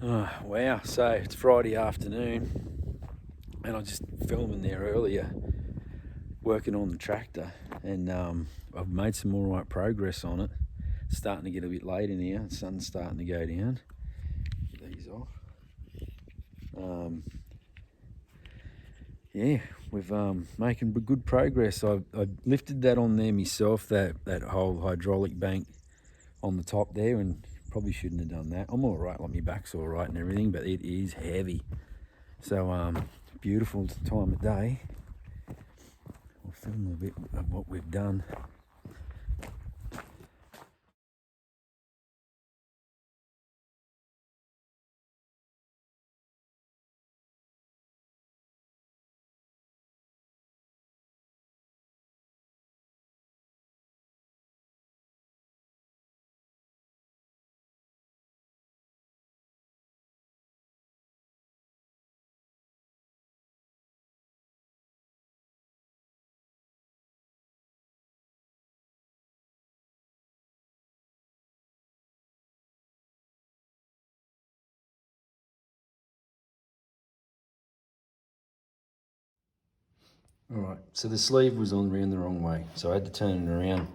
Oh, wow, so it's Friday afternoon and I just filming there earlier working on the tractor and I've made some all right progress on it. It's starting to get a bit late in here, the sun's starting to go down. Get these off. Yeah, we've making good progress. I lifted that on there myself, that whole hydraulic bank on the top there, and probably shouldn't have done that. I'm all right, like my back's all right and everything, but it is heavy. So beautiful time of day. I'll film a bit of what we've done. All right, so the sleeve was on round the wrong way, so I had to turn it around.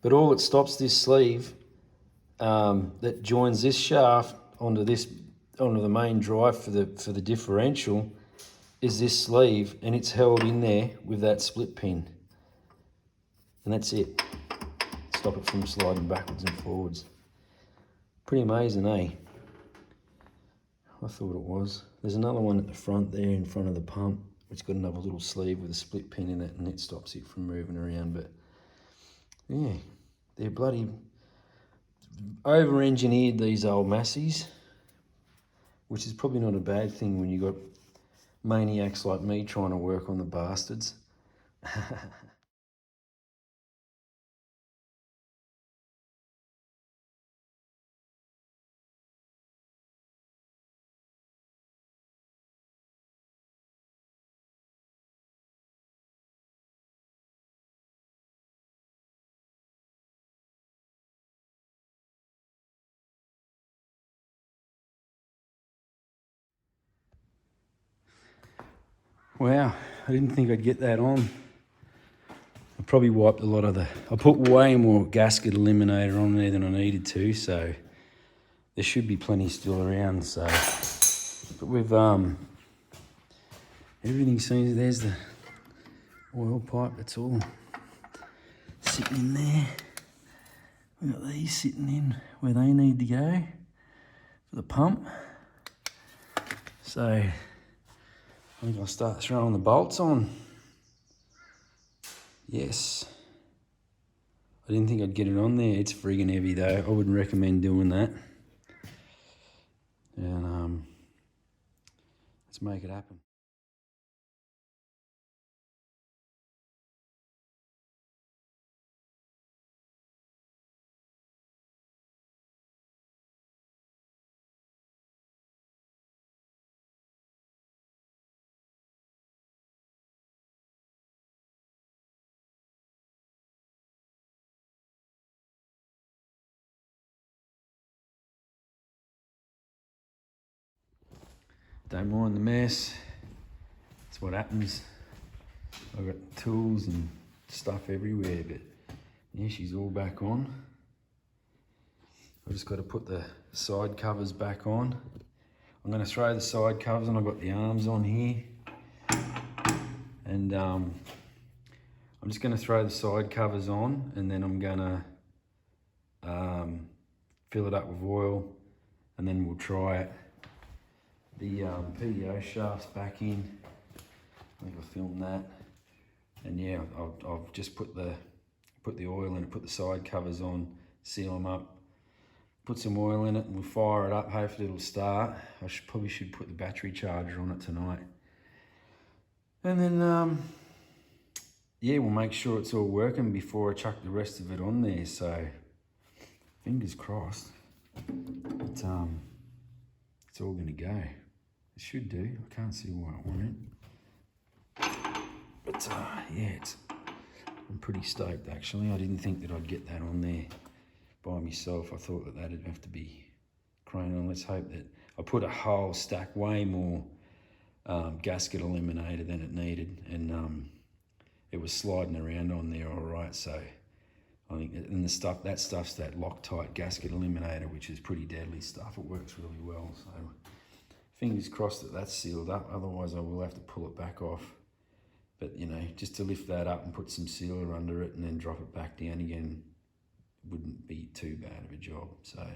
But all that stops this sleeve that joins this shaft onto the main drive for the differential is this sleeve, and it's held in there with that split pin, and that's it. Stop it from sliding backwards and forwards. Pretty amazing, eh? I thought it was. There's another one at the front there in front of the pump. It's got another little sleeve with a split pin in it, and it stops it from moving around. But yeah, they're bloody over-engineered, these old Masseys, which is probably not a bad thing when you've got maniacs like me trying to work on the bastards. Wow, I didn't think I'd get that on. I probably wiped a lot of I put way more gasket eliminator on there than I needed to, so there should be plenty still around. So, but we've everything seems, there's the oil pipe, that's all sitting in there. We've got these sitting in where they need to go for the pump. So I think I'll start throwing the bolts on. Yes. I didn't think I'd get it on there. It's friggin' heavy though. I wouldn't recommend doing that. And let's make it happen. Don't mind the mess. That's what happens. I've got tools and stuff everywhere, but yeah, she's all back on. I've just got to put the side covers back on. I'm going to throw the side covers on. I've got the arms on here. And I'm just going to throw the side covers on, and then I'm going to fill it up with oil, and then we'll try it. The PDO shaft's back in. I think I filmed that. And yeah, I've just put the oil in it, put the side covers on, seal them up, put some oil in it, and we'll fire it up. Hopefully it'll start. I probably should put the battery charger on it tonight. And then, yeah, we'll make sure it's all working before I chuck the rest of it on there. So, fingers crossed. But, it's all gonna go. It should do. I can't see why it won't. But, yeah, I'm pretty stoked actually. I didn't think that I'd get that on there by myself. I thought that that'd have to be crane on. Let's hope that, I put a whole stack, way more gasket eliminator than it needed, and it was sliding around on there all right. So I think, and that stuff's that Loctite gasket eliminator, which is pretty deadly stuff. It works really well. So fingers crossed that that's sealed up. Otherwise, I will have to pull it back off. But you know, just to lift that up and put some sealer under it and then drop it back down again wouldn't be too bad of a job. So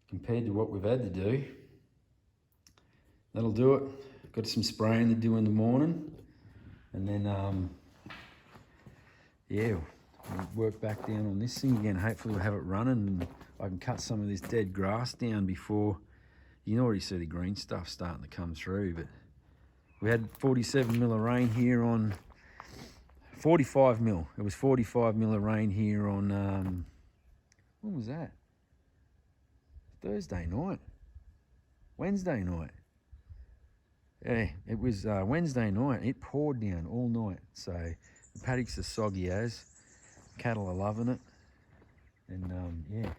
compared to what we've had to do, that'll do it. Got some spraying to do in the morning, and then yeah, we'll work back down on this thing again. Hopefully we'll have it running and I can cut some of this dead grass down before, you can already see the green stuff starting to come through. But we had 47 mil of rain here on 45 mil. It was 45 mil of rain here on, when was that? Thursday night, Wednesday night. Yeah, it was Wednesday night. It poured down all night. So the paddocks are soggy as. Cattle are loving it. And yeah,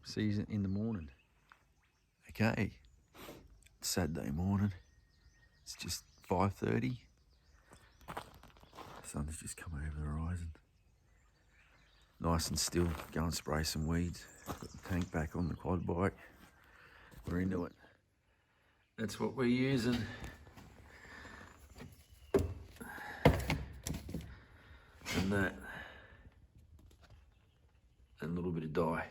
see you in the morning. Okay, it's Saturday morning. It's just 5:30. Sun's just come over the horizon. Nice and still. Go and spray some weeds. Got the tank back on the quad bike. We're into it. That's what we're using. And that. And a little bit of dye.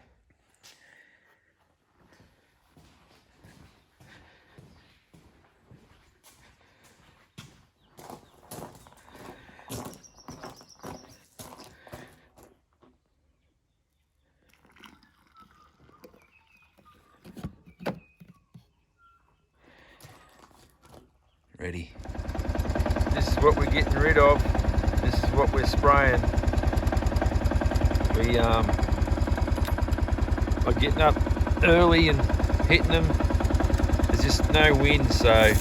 Ready. This is what we're getting rid of. This is what we're spraying. We are getting up early and hitting them. There's just no wind, so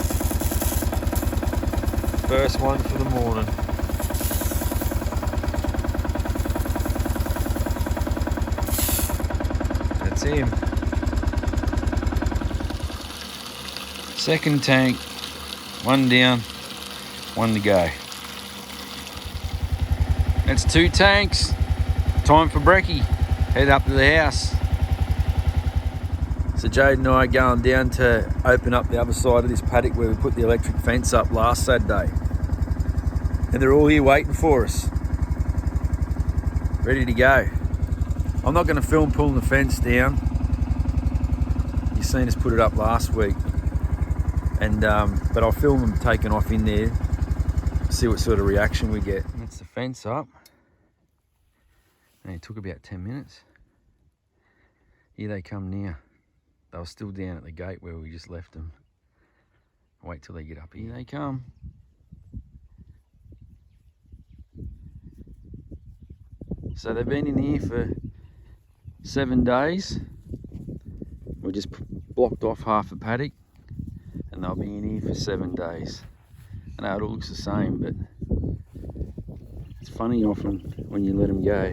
first one for the morning. That's him. Second tank. One down, one to go. That's 2 tanks. Time for brekkie. Head up to the house. So Jade and I are going down to open up the other side of this paddock where we put the electric fence up last Saturday. And they're all here waiting for us. Ready to go. I'm not going to film pulling the fence down. You've seen us put it up last week. And but I'll film them taking off in there, see what sort of reaction we get. That's the fence up. And it took about 10 minutes. Here they come now. They were still down at the gate where we just left them. Wait till they get up. Here they come. So they've been in here for 7 days. We just blocked off half a paddock. And they'll be in here for 7 days. I know it all looks the same, but it's funny often when you let them go.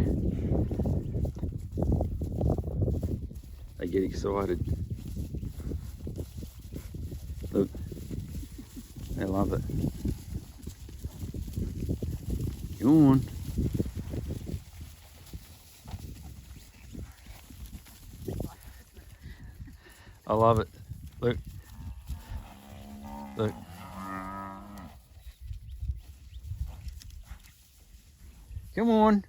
They get excited. Look, they love it. Come on. I love it. Look. Look. Come on.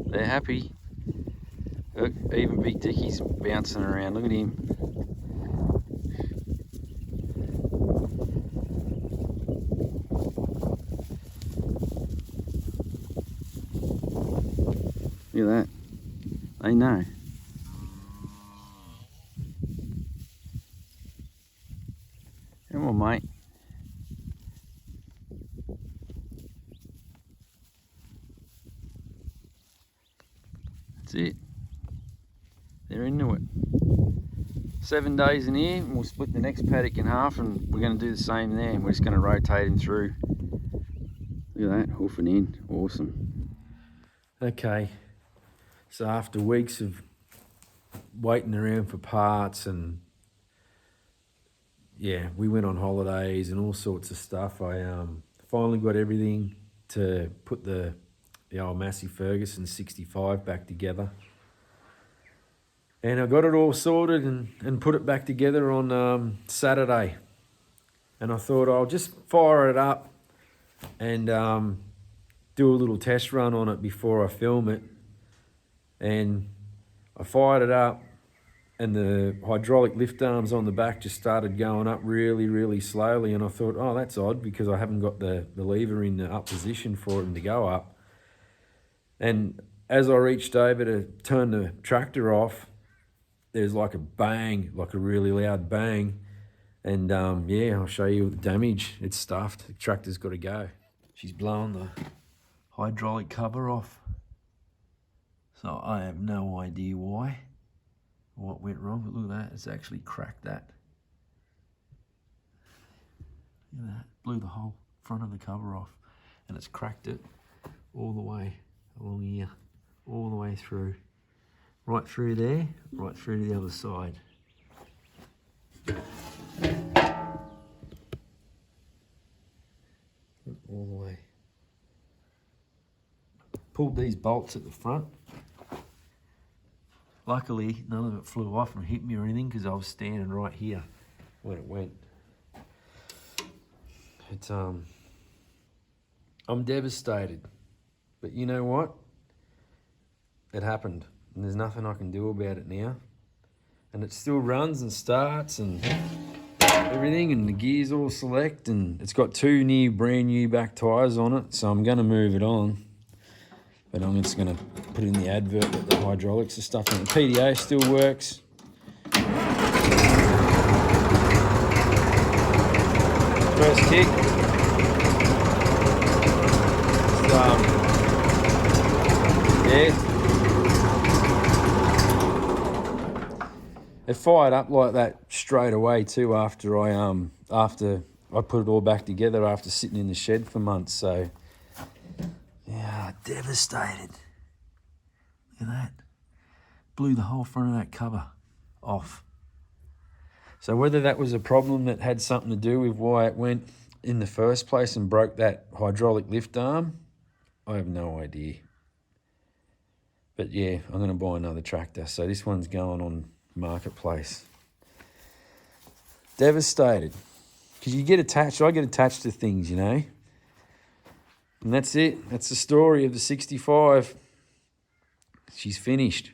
They're happy. Look, even Big Dickie's bouncing around. Look at him. Look at that. They know. Come on, mate. That's it. They're into it. 7 days in here, and we'll split the next paddock in half, and we're going to do the same there, and we're just going to rotate him through. Look Look at that, hoofing in, awesome. Okay, so after weeks of waiting around for parts and yeah, we went on holidays and all sorts of stuff, I finally got everything to put the old Massey Ferguson 65 back together. And I got it all sorted and put it back together on Saturday. And I thought I'll just fire it up and do a little test run on it before I film it. And I fired it up and the hydraulic lift arms on the back just started going up really, really slowly. And I thought, oh, that's odd because I haven't got the lever in the up position for them to go up. And as I reached over to turn the tractor off, there's like a bang, like a really loud bang. And yeah, I'll show you the damage. It's stuffed. The tractor's got to go. She's blowing the hydraulic cover off. So I have no idea why, what went wrong, but look at that, it's actually cracked that. Look at that, blew the whole front of the cover off and it's cracked it all the way along here, all the way through. Right through there, right through to the other side. All the way. Pulled these bolts at the front. Luckily, none of it flew off and hit me or anything because I was standing right here when it went. It's I'm devastated, but you know what? It happened. And there's nothing I can do about it now. And it still runs and starts and everything, and the gears all select, and it's got two brand new back tyres on it, so I'm going to move it on. But I'm just going to put in the advert that the hydraulics and stuff, and the PDA still works. First kick. Yeah. It fired up like that straight away too after I put it all back together after sitting in the shed for months. So yeah, devastated. Look at that. Blew the whole front of that cover off. So whether that was a problem that had something to do with why it went in the first place and broke that hydraulic lift arm, I have no idea. But yeah, I'm going to buy another tractor. So this one's going on marketplace. Devastated. Because you get attached, I get attached to things, you know. And that's it. That's the story of the 65. She's finished.